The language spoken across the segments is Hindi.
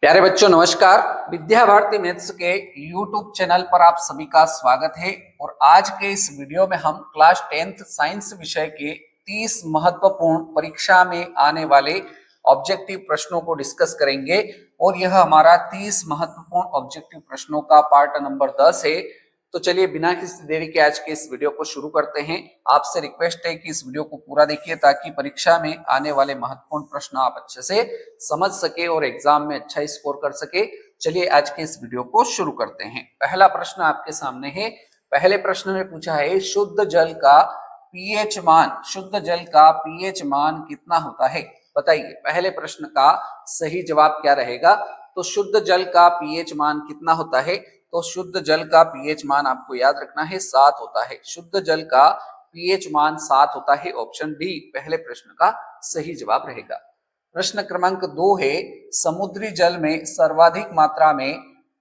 प्यारे बच्चों नमस्कार। विद्या भारती मैथ्स के यूट्यूब चैनल पर आप सभी का स्वागत है। और आज के इस वीडियो में हम क्लास 10th साइंस विषय के 30 महत्वपूर्ण परीक्षा में आने वाले ऑब्जेक्टिव प्रश्नों को डिस्कस करेंगे। और यह हमारा 30 महत्वपूर्ण ऑब्जेक्टिव प्रश्नों का पार्ट नंबर 10 है। तो चलिए बिना किसी देरी के आज के इस वीडियो को शुरू करते हैं। आपसे रिक्वेस्ट है कि इस वीडियो को पूरा देखिए ताकि परीक्षा में आने वाले महत्वपूर्ण प्रश्न आप अच्छे से समझ सके और एग्जाम में अच्छा स्कोर कर सके। चलिए आज के इस वीडियो को शुरू करते हैं। पहला प्रश्न आपके सामने है। पहले प्रश्न में पूछा है शुद्ध जल का पीएच मान, शुद्ध जल का पीएच मान कितना होता है? बताइए पहले प्रश्न का सही जवाब क्या रहेगा। तो शुद्ध जल का पीएच मान कितना होता है? तो शुद्ध जल का पीएच मान आपको याद रखना है 7 होता है। शुद्ध जल का पीएच मान 7 होता है। ऑप्शन डी पहले प्रश्न का सही जवाब रहेगा। प्रश्न क्रमांक 2 है समुद्री जल में सर्वाधिक मात्रा में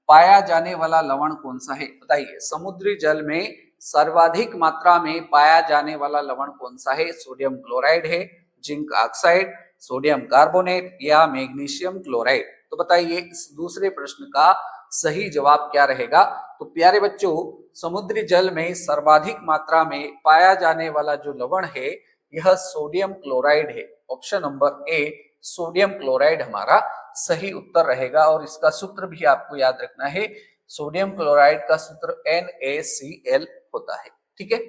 पाया जाने वाला लवण कौन सा है? बताइए समुद्री जल में सर्वाधिक मात्रा में पाया जाने वाला लवण कौन सा है? सोडियम क्लोराइड है, जिंक ऑक्साइड, सोडियम कार्बोनेट या मैग्नीशियम क्लोराइड? तो बताइए इस दूसरे प्रश्न का सही जवाब क्या रहेगा। तो प्यारे बच्चों समुद्री जल में सर्वाधिक मात्रा में पाया जाने वाला जो लवण है यह सोडियम क्लोराइड है। Option number A sodium chloride हमारा सही उत्तर रहेगा। और इसका सूत्र भी आपको याद रखना है। सोडियम क्लोराइड का सूत्र NaCl होता है। ठीक है,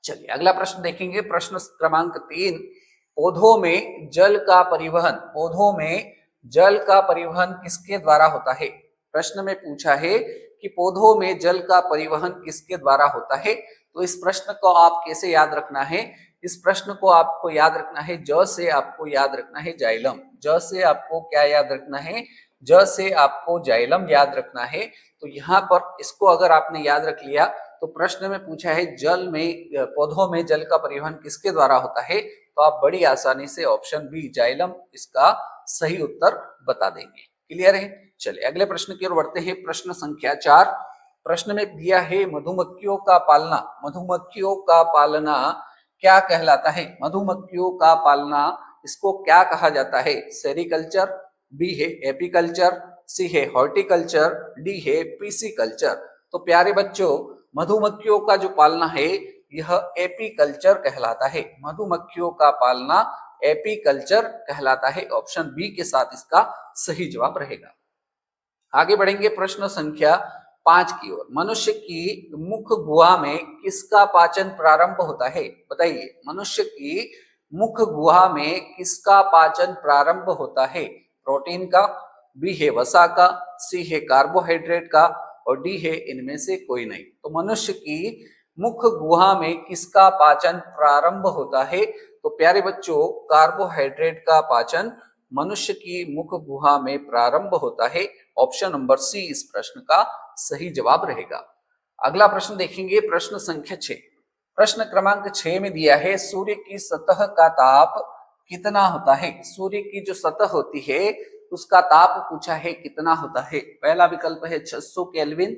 चलिए अगला प्रश्न देखेंगे। प्रश्न क्रमांक 3 पौधों में जल का परिवहन, पौधों में जल का परिवहन किसके द्वारा होता है? प्रश्न में पूछा है कि पौधों में जल का परिवहन किसके द्वारा होता है। तो इस प्रश्न को आप कैसे याद रखना है? इस प्रश्न को आपको याद रखना है ज से आपको याद रखना है जाइलम। ज से आपको क्या याद रखना है? ज से आपको जाइलम याद रखना है। तो यहाँ पर इसको अगर आपने याद रख लिया तो प्रश्न में पूछा है जल में, पौधों में जल का परिवहन किसके द्वारा होता है, तो आप बड़ी आसानी से ऑप्शन बी जाइलम इसका सही उत्तर बता देंगे। क्लियर है? चलिए अगले प्रश्न की ओर बढ़ते हैं। प्रश्न संख्या 4 प्रश्न में दिया है मधुमक्खियों का पालना, मधुमक्खियों का पालना क्या कहलाता है? मधुमक्खियों का पालना इसको क्या कहा जाता है? सेरिकल्चर, बी है एपीकल्चर, सी है हॉर्टिकल्चर, डी है पीसीकल्चर? तो प्यारे बच्चों मधुमक्खियों का जो पालना है यह एपीकल्चर कहलाता है। मधुमक्खियों का पालना एपीकल्चर कहलाता है। ऑप्शन बी के साथ इसका सही जवाब रहेगा। आगे बढ़ेंगे प्रश्न संख्या 5 की ओर। मनुष्य की मुख गुहा में किसका पाचन प्रारंभ होता है? बताइए मनुष्य की मुख गुहा में किसका पाचन प्रारंभ होता है? प्रोटीन का, बी है वसा का, सी है कार्बोहाइड्रेट का और डी है इनमें से कोई नहीं। तो मनुष्य की मुख गुहा में किसका पाचन प्रारंभ होता है? तो प्यारे बच्चों कार्बोहाइड्रेट का पाचन मनुष्य की मुख गुहा में प्रारंभ होता है। ऑप्शन नंबर सी इस प्रश्न का सही जवाब रहेगा। अगला प्रश्न देखेंगे। प्रश्न संख्या 6 प्रश्न क्रमांक 6 में दिया है सूर्य की सतह का ताप कितना होता है? सूर्य की जो सतह होती है उसका ताप पूछा है कितना होता है? पहला विकल्प है 600 केल्विन,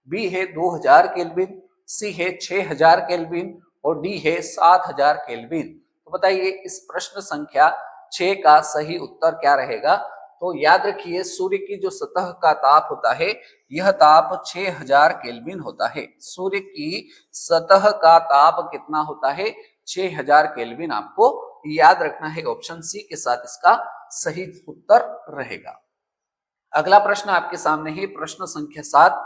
बी है 2000 केल्विन, सी है 6000 केल्विन और डी है 7000 केल्विन? तो बताइए इस प्रश्न संख्या 6 का सही उत्तर क्या रहेगा। तो याद रखिए सूर्य की जो सतह का ताप होता है यह ताप 6000 केल्विन होता है। सूर्य की सतह का ताप कितना होता है? 6000 केल्विन आपको याद रखना है। ऑप्शन सी के साथ इसका सही उत्तर रहेगा। अगला प्रश्न आपके सामने है। प्रश्न संख्या 7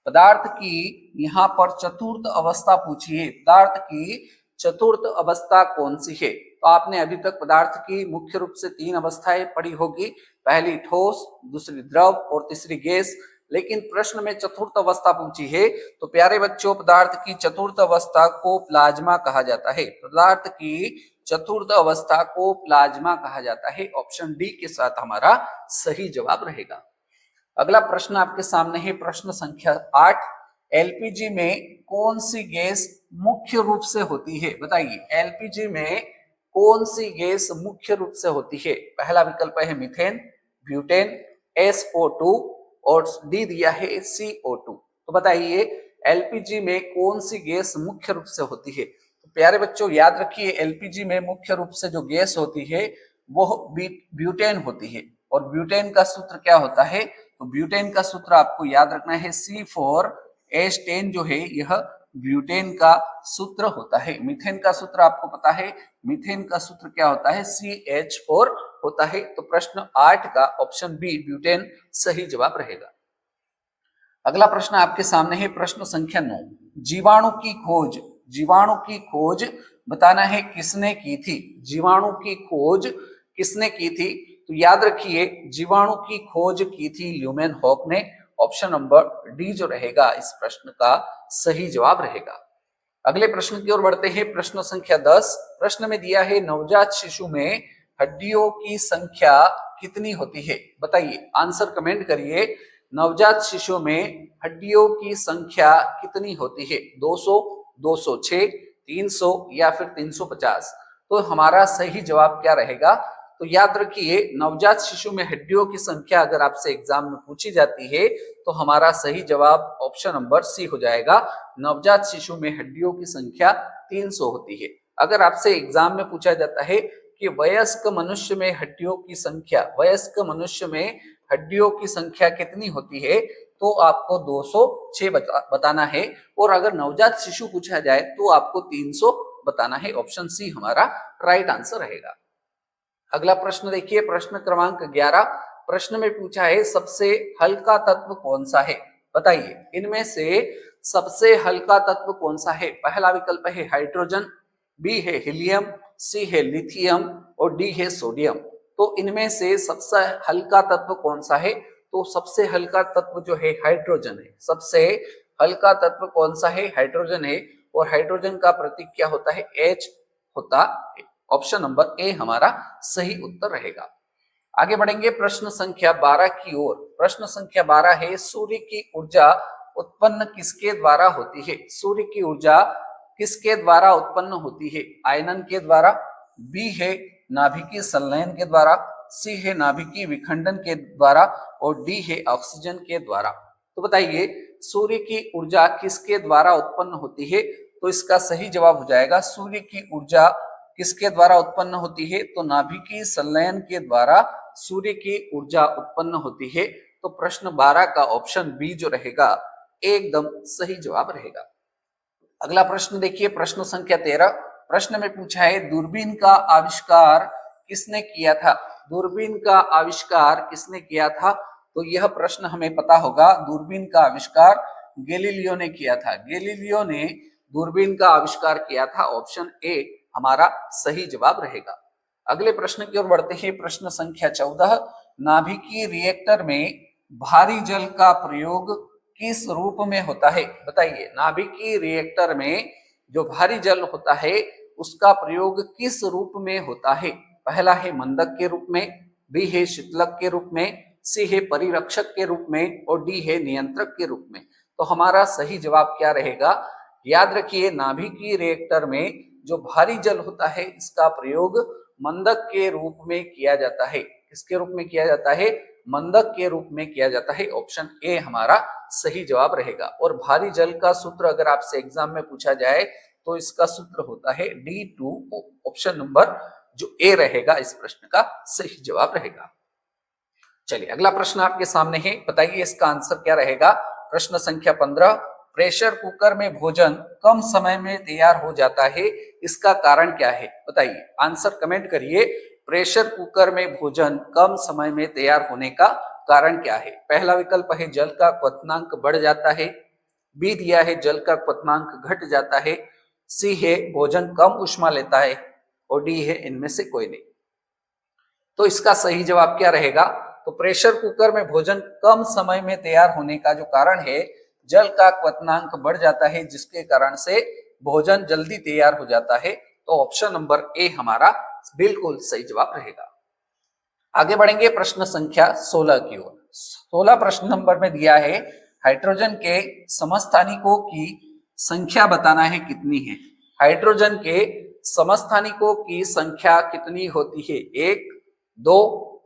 पदार्थ की यहाँ पर चतुर्थ अवस्था पूछी है। पदार्थ की चतुर्थ अवस्था कौन सी है? तो आपने अभी तक पदार्थ की मुख्य रूप से 3 अवस्थाएं पढ़ी होगी। पहली ठोस, दूसरी द्रव और तीसरी गैस। लेकिन प्रश्न में चतुर्थ अवस्था पूछी है। तो प्यारे बच्चों पदार्थ की चतुर्थ अवस्था को प्लाज्मा कहा जाता है। पदार्थ की चतुर्थ अवस्था को प्लाज्मा कहा जाता है। ऑप्शन डी के साथ हमारा सही जवाब रहेगा। अगला प्रश्न आपके सामने है। प्रश्न संख्या 8 एलपीजी में कौन सी गैस मुख्य रूप से होती है? बताइए एलपीजी में कौन सी गैस मुख्य रूप से होती है? पहला विकल्प है मीथेन, ब्यूटेन, SO2 और डी दिया है CO2। तो बताइए एलपीजी में कौन सी गैस मुख्य रूप से होती है? तो प्यारे बच्चों याद रखिए एलपीजी में मुख्य रूप से जो गैस होती है वो ब्यूटेन होती है। और ब्यूटेन का सूत्र क्या होता है? तो ब्यूटेन का सूत्र आपको याद रखना है C4H10 जो है यह ब्यूटेन का सूत्र होता है। मीथेन का सूत्र आपको पता है, मीथेन का सूत्र क्या होता है? CH4 होता है। तो प्रश्न 8 का ऑप्शन बी ब्यूटेन सही जवाब रहेगा। अगला प्रश्न आपके सामने है, प्रश्न संख्या 9। जीवाणु की खोज बताना है किसने की थी? जीवाणु की खोज किसने की थी? तो याद रखिए जीवाणु की खोज की थी ल्यूमेनहॉक ने। ऑप्शन नंबर डी जो रहेगा इस प्रश्न का सही जवाब रहेगा। अगले प्रश्न की ओर बढ़ते हैं, प्रश्न संख्या 10। प्रश्न में दिया है नवजात शिशु में हड्डियों की संख्या कितनी होती है? बताइए, आंसर कमेंट करिए। नवजात शिशु में हड्डियों की संख्या कितनी होती है? 200, 206, 300 या फिर 350? तो हमारा सही जवाब क्या रहेगा? तो याद रखिए नवजात शिशु में हड्डियों की संख्या अगर आपसे एग्जाम में पूछी जाती है तो हमारा सही जवाब ऑप्शन नंबर सी हो जाएगा। नवजात शिशु में हड्डियों की संख्या 300 होती है। अगर आपसे एग्जाम में पूछा जाता है कि वयस्क मनुष्य में हड्डियों की संख्या, वयस्क मनुष्य में हड्डियों की संख्या कितनी होती है? तो आपको 206 बताना है। और अगर नवजात शिशु पूछा जाए तो आपको 300 बताना है। ऑप्शन सी हमारा राइट आंसर रहेगा। अगला प्रश्न देखिए, प्रश्न क्रमांक 11। प्रश्न में पूछा है सबसे हल्का तत्व कौन सा है? बताइए, इनमें से सबसे हल्का तत्व कौन सा है? पहला विकल्प है हाइड्रोजन, बी है हीलियम, सी है लिथियम और डी है सोडियम। तो इनमें से सबसे हल्का तत्व कौन सा है? तो सबसे हल्का तत्व जो है हाइड्रोजन है। सबसे हल्का तत्व कौन सा है? हाइड्रोजन है। और हाइड्रोजन का प्रतीक क्या होता है? H होता है। ऑप्शन नंबर ए हमारा सही उत्तर रहेगा। आगे बढ़ेंगे प्रश्न संख्या 12 की ओर। प्रश्न संख्या 12 है सूर्य की ऊर्जा उत्पन्न किसके द्वारा होती है? सूर्य की ऊर्जा किसके द्वारा उत्पन्न होती है? आयनन के द्वारा, बी है नाभिकीय संलयन के द्वारा, सी है नाभिकीय विखंडन के द्वारा और डी है ऑक्सीजन के द्वारा। तो बताइए सूर्य की ऊर्जा किसके द्वारा उत्पन्न होती है? तो इसका सही जवाब हो जाएगा सूर्य की ऊर्जा किसके द्वारा उत्पन्न होती है? तो नाभिकीय संलयन के द्वारा सूर्य की ऊर्जा उत्पन्न होती है। तो प्रश्न 12 का ऑप्शन बी जो रहेगा एकदम सही जवाब रहेगा। अगला प्रश्न देखिए, प्रश्न संख्या 13। प्रश्न में पूछा है दूरबीन का आविष्कार किसने किया था? दूरबीन का आविष्कार किसने किया था? तो यह प्रश्न हमें पता होगा। दूरबीन का आविष्कार गैलीलियो ने किया था। गैलीलियो ने दूरबीन का आविष्कार किया था। ऑप्शन ए हमारा सही जवाब रहेगा। अगले प्रश्न की ओर बढ़ते हैं, प्रश्न संख्या 14। नाभिकीय रिएक्टर में भारी जल का प्रयोग किस रूप में होता है? बताइए, नाभिकीय रिएक्टर में जो भारी जल होता है उसका प्रयोग किस रूप में होता है? पहला है मंदक के रूप में, बी है शीतलक के रूप में, सी है परिरक्षक के रूप में और डी है नियंत्रक के रूप में। तो हमारा सही जवाब क्या रहेगा? याद रखिए नाभिकीय रिएक्टर में जो भारी जल होता है इसका प्रयोग मंदक के रूप में किया जाता है। किसके रूप में किया जाता है? मंदक के रूप में किया जाता है। ऑप्शन ए हमारा सही जवाब रहेगा। और भारी जल का सूत्र अगर आपसे एग्जाम में पूछा जाए तो इसका सूत्र होता है D2O। ऑप्शन नंबर जो ए रहेगा इस प्रश्न का सही जवाब रहेगा। चलिए अगला प्रश्न आपके सामने है, बताइए इसका आंसर क्या रहेगा? प्रश्न संख्या 15। प्रेशर कुकर में भोजन कम समय में तैयार हो जाता है, इसका कारण क्या है? बताइए, आंसर कमेंट करिए। प्रेशर कुकर में भोजन कम समय में तैयार होने का कारण क्या है? पहला विकल्प है जल का क्वथनांक बढ़ जाता है, बी दिया है जल का क्वथनांक घट जाता है, सी है भोजन कम ऊष्मा लेता है और डी है इनमें से कोई नहीं। तो इसका सही जवाब क्या रहेगा? तो प्रेशर कुकर में भोजन कम समय में तैयार होने का जो कारण है जल का क्वथनांक बढ़ जाता है, जिसके कारण से भोजन जल्दी तैयार हो जाता है। तो ऑप्शन नंबर ए हमारा बिल्कुल सही जवाब रहेगा। आगे बढ़ेंगे प्रश्न संख्या 16 की ओर। 16 प्रश्न नंबर में दिया है हाइड्रोजन के समस्थानिकों की संख्या बताना है कितनी है? हाइड्रोजन के समस्थानिकों की संख्या कितनी होती है? 1, 2,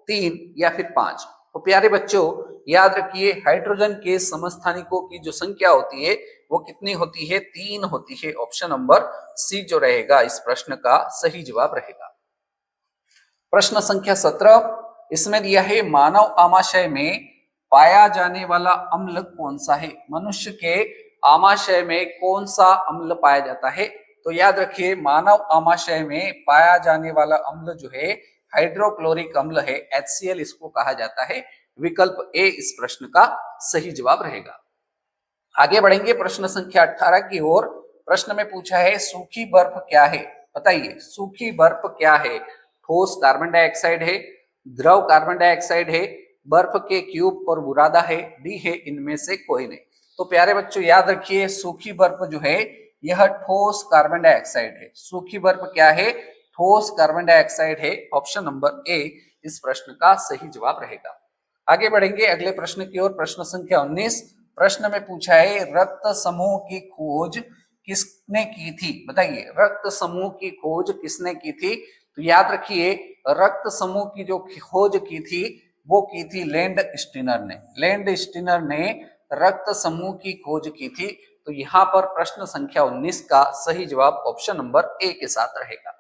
3 या फिर 5? तो प्यारे बच्चों याद रखिए हाइड्रोजन के समस्थानिकों की जो संख्या होती है वो कितनी होती है? 3 होती है। ऑप्शन नंबर सी जो रहेगा इस प्रश्न का सही जवाब रहेगा। प्रश्न संख्या 17। इसमें दिया है मानव आमाशय में पाया जाने वाला अम्ल कौन सा है, मनुष्य के आमाशय में कौन सा अम्ल पाया जाता है। तो याद रखिए मानव आमाशय में पाया जाने वाला अम्ल जो है हाइड्रोक्लोरिक अम्ल है, HCl इसको कहा जाता है। विकल्प ए इस प्रश्न का सही जवाब रहेगा। आगे बढ़ेंगे प्रश्न संख्या 18 की ओर। प्रश्न में पूछा है सूखी बर्फ क्या है, बताइए सूखी बर्फ क्या है। ठोस कार्बन डाइऑक्साइड है, द्रव कार्बन डाइऑक्साइड है, बर्फ के क्यूब और बुरादा है, डी है इनमें से कोई नहीं। तो प्यारे बच्चों याद रखिए सूखी बर्फ जो है यह ठोस कार्बन डाइऑक्साइड है। सूखी बर्फ क्या है, ठोस कार्बन डाइऑक्साइड है। ऑप्शन नंबर ए इस प्रश्न का सही जवाब रहेगा। आगे बढ़ेंगे अगले प्रश्न की ओर। प्रश्न संख्या 19। प्रश्न में पूछा है रक्त समूह की खोज किसने की थी, बताइए रक्त समूह की खोज किसने की थी। तो याद रखिए रक्त समूह की जो खोज की थी वो की थी लैंड स्टीनर ने। लैंड स्टीनर ने रक्त समूह की खोज की थी। तो यहाँ पर प्रश्न संख्या 19 का सही जवाब ऑप्शन नंबर ए के साथ रहेगा।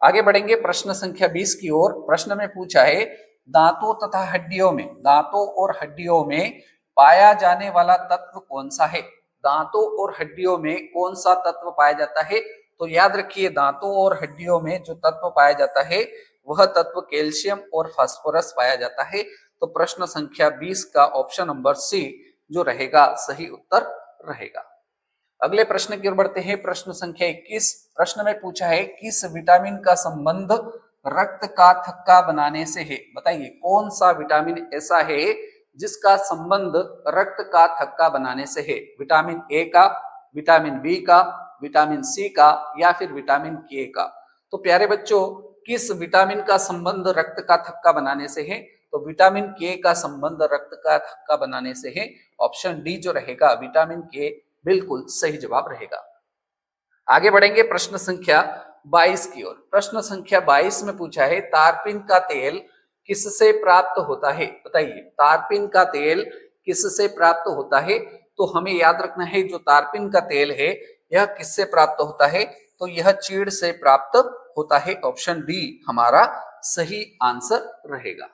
आगे बढ़ेंगे प्रश्न संख्या 20 की ओर। प्रश्न में पूछा है दांतों तथा हड्डियों में, दांतों और हड्डियों में पाया जाने वाला तत्व कौन सा है। दांतों और हड्डियों में कौन सा तत्व पाया जाता है। तो याद रखिए दांतों और हड्डियों में जो तत्व पाया जाता है वह तत्व कैल्शियम और फास्फोरस पाया जाता है। तो प्रश्न संख्या 20 का ऑप्शन नंबर सी जो रहेगा सही उत्तर रहेगा। अगले प्रश्न की ओर बढ़ते हैं। प्रश्न संख्या 21। प्रश्न में पूछा है किस विटामिन का संबंध रक्त का थक्का बनाने से है, बताइए कौन सा विटामिन ऐसा है जिसका संबंध रक्त का थक्का बनाने से है। विटामिन ए का, विटामिन बी का, विटामिन सी का या फिर विटामिन के का। तो प्यारे बच्चों किस विटामिन का संबंध रक्त का थक्का बनाने से है। तो विटामिन के का संबंध रक्त का थक्का बनाने से है। ऑप्शन डी जो रहेगा विटामिन के बिल्कुल सही जवाब रहेगा। आगे बढ़ेंगे प्रश्न संख्या 22 की ओर। प्रश्न संख्या 22 में पूछा है तारपीन का तेल किससे प्राप्त होता है, बताइए तारपीन का तेल किससे प्राप्त होता है। तो हमें याद रखना है जो तारपीन का तेल है यह किससे प्राप्त होता है। तो यह चीड़ से प्राप्त होता है। ऑप्शन डी हमारा सही आंसर रहेगा।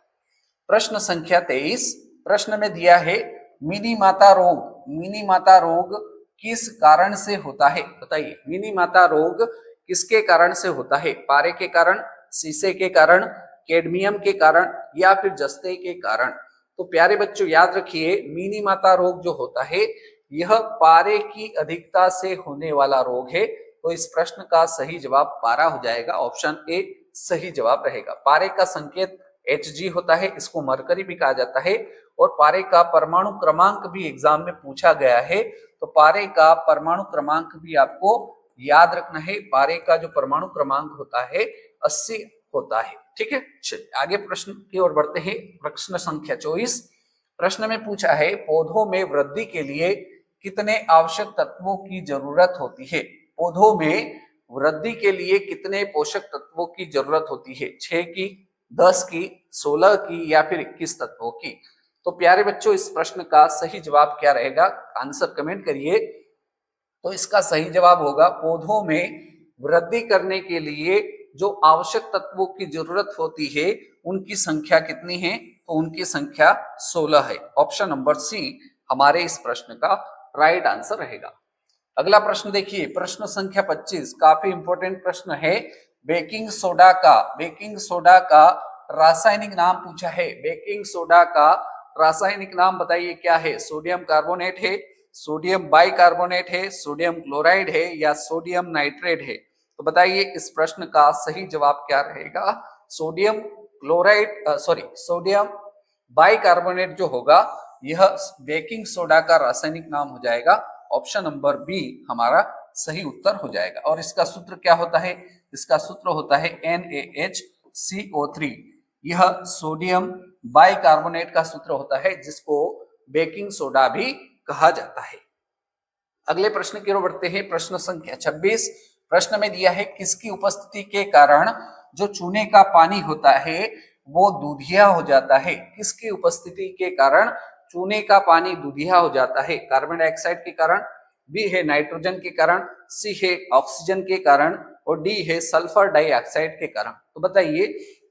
प्रश्न संख्या 23। प्रश्न में दिया है मिनी माता रोग, मिनी माता रोग किस कारण से होता है, बताइए मिनी माता रोग किसके कारण से होता है। पारे के कारण, शीशे के कारण, कैडमियम के कारण या फिर जस्ते के कारण। तो प्यारे बच्चों याद रखिए मिनी माता रोग जो होता है यह पारे की अधिकता से होने वाला रोग है। तो इस प्रश्न का सही जवाब पारा हो जाएगा। ऑप्शन ए सही जवाब रहेगा। पारे का संकेत Hg होता है, इसको मरकरी भी कहा जाता है। और पारे का परमाणु क्रमांक भी एग्जाम में पूछा गया है। तो पारे का परमाणु क्रमांक भी आपको याद रखना है। पारे का जो परमाणु क्रमांक होता है 80 होता है। ठीक है, चलिए आगे प्रश्न की ओर बढ़ते हैं। प्रश्न संख्या 24। प्रश्न में पूछा है पौधों में वृद्धि के लिए कितने आवश्यक तत्वों की जरूरत होती है। पौधों में वृद्धि के लिए कितने पोषक तत्वों की जरूरत होती है। 6 की, 10 की, 16 की या फिर 21 तत्वों की। तो प्यारे बच्चों इस प्रश्न का सही जवाब क्या रहेगा, आंसर कमेंट करिए। तो इसका सही जवाब होगा पौधों में वृद्धि करने के लिए जो आवश्यक तत्वों की जरूरत होती है उनकी संख्या कितनी है। तो उनकी संख्या 16 है। ऑप्शन नंबर सी हमारे इस प्रश्न का राइट आंसर रहेगा। अगला प्रश्न देखिए प्रश्न संख्या 25। काफी इंपॉर्टेंट प्रश्न है। बेकिंग सोडा का रासायनिक नाम पूछा है। बेकिंग सोडा का रासायनिक नाम बताइए क्या है। सोडियम कार्बोनेट है, सोडियम बाइकार्बोनेट है, सोडियम क्लोराइड है या सोडियम नाइट्रेट है। तो बताइए इस प्रश्न का सही जवाब क्या रहेगा। सोडियम क्लोराइड सोडियम बाइकार्बोनेट जो होगा यह बेकिंग सोडा का रासायनिक नाम हो जाएगा। ऑप्शन नंबर बी हमारा सही उत्तर हो जाएगा। और इसका सूत्र क्या होता है, इसका सूत्र होता है NaHCO3। यह सोडियम बाइकार्बोनेट का सूत्र होता है जिसको बेकिंग सोडा भी कहा जाता है। अगले प्रश्न की ओर बढ़ते हैं। प्रश्न संख्या 26। प्रश्न में दिया है किसकी उपस्थिति के कारण जो चूने का पानी होता है वो दूधिया हो जाता है। किसकी उपस्थिति के कारण चूने का पानी दूधिया हो जाता है। कार्बन डाइऑक्साइड के कारण, बी है नाइट्रोजन के कारण, सी है ऑक्सीजन के कारण और डी है सल्फर डाइऑक्साइड के कारण। तो बताइए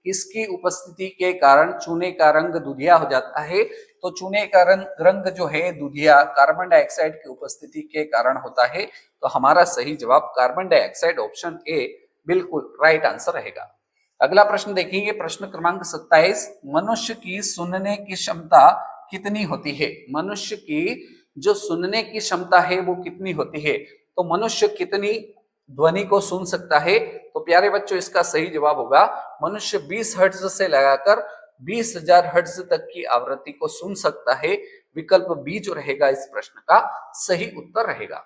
इसकी उपस्थिति के कारण चूने का रंग दुधिया हो जाता है। तो चूने का रंग जो है दुधिया कार्बन डाइऑक्साइड की उपस्थिति के कारण होता है। तो हमारा सही जवाब कार्बन डाइऑक्साइड ऑप्शन ए बिल्कुल राइट आंसर रहेगा। अगला प्रश्न देखेंगे, प्रश्न क्रमांक 27। मनुष्य की सुनने की क्षमता कितनी होती है? मनुष्य की जो सुनने की क्षमता है वो कितनी होती है? तो मनुष्य कितनी ध्वनि को सुन सकता है? तो प्यारे बच्चों इसका सही जवाब होगा मनुष्य 20 हर्ट्ज से लगाकर 20,000 हर्ट्ज तक की आवृत्ति को सुन सकता है। विकल्प बी जो रहेगा इस प्रश्न का सही उत्तर रहेगा।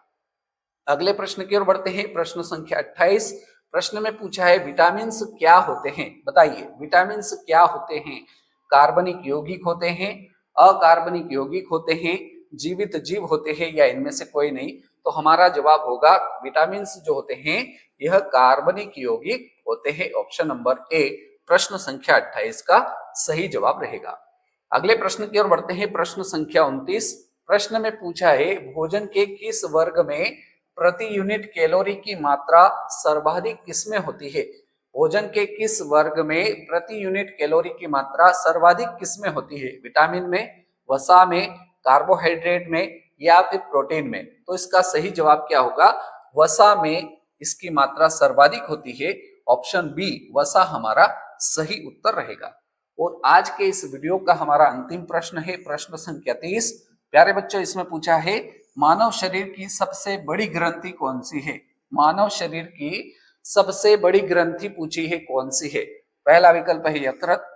अगले प्रश्न की ओर बढ़ते हैं, प्रश्न संख्या 28। प्रश्न में पूछा है विटामिन क्या होते हैं? बताइए विटामिन क्या होते हैं? कार्बनिक यौगिक होते हैं, अकार्बनिक यौगिक होते हैं, जीवित जीव होते हैं या इनमें से कोई नहीं? तो हमारा जवाब होगा विटामिन जो होते हैं यह कार्बनिक यौगिक होते हैं। ऑप्शन नंबर ए प्रश्न संख्या 28 का सही जवाब रहेगा। अगले प्रश्न की ओर बढ़ते हैं, प्रश्न संख्या 29। प्रश्न में पूछा है भोजन के किस वर्ग में प्रति यूनिट कैलोरी की मात्रा सर्वाधिक किसमें होती है? भोजन के किस वर्ग में प्रति यूनिट कैलोरी की मात्रा सर्वाधिक किसमें होती है? विटामिन में, वसा में, कार्बोहाइड्रेट में या फिर प्रोटीन में? तो इसका सही जवाब क्या होगा? वसा में इसकी मात्रा सर्वाधिक होती है। ऑप्शन बी वसा हमारा सही उत्तर रहेगा। और आज के इस वीडियो का हमारा अंतिम प्रश्न है प्रश्न संख्या 30। प्यारे बच्चों इसमें पूछा है मानव शरीर की सबसे बड़ी ग्रंथि कौन सी है? मानव शरीर की सबसे बड़ी ग्रंथि पूछी है कौन सी है? पहला विकल्प है यकृत,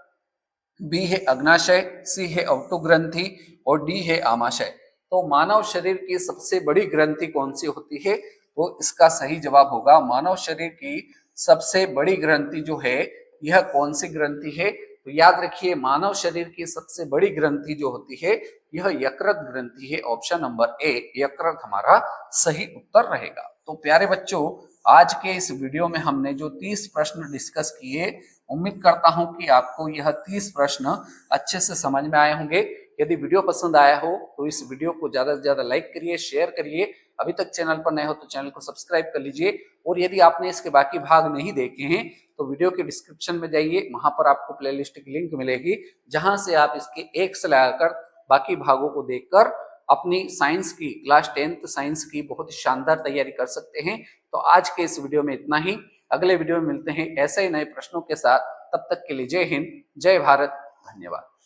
बी है अग्नाशय, सी है अवटुग्रंथि और डी है आमाशय। तो मानव शरीर की सबसे बड़ी ग्रंथि कौन सी होती है? तो इसका सही जवाब होगा मानव शरीर की सबसे बड़ी ग्रंथि जो है यह कौन सी ग्रंथि है? तो याद रखिए मानव शरीर की सबसे बड़ी ग्रंथि जो होती है यह यकृत ग्रंथि है। ऑप्शन नंबर ए यकृत हमारा सही उत्तर रहेगा। तो प्यारे बच्चों आज के इस वीडियो में हमने जो 30 प्रश्न डिस्कस किए, उम्मीद करता हूं कि आपको यह 30 प्रश्न अच्छे से समझ में आए होंगे। यदि वीडियो पसंद आया हो तो इस वीडियो को ज्यादा से ज्यादा लाइक करिए, शेयर करिए। अभी तक चैनल पर नए हो तो चैनल को सब्सक्राइब कर लीजिए। और यदि आपने इसके बाकी भाग नहीं देखे हैं तो वीडियो के डिस्क्रिप्शन में जाइए, वहां पर आपको प्लेलिस्ट की लिंक मिलेगी जहां से आप इसके एक से लगाकर बाकी भागों को देखकर अपनी साइंस की क्लास 10th साइंस की बहुत ही शानदार तैयारी कर सकते हैं। तो आज के इस वीडियो में इतना ही। अगले वीडियो में मिलते हैं ऐसे ही नए प्रश्नों के साथ। तब तक के लिए जय हिंद, जय भारत, धन्यवाद।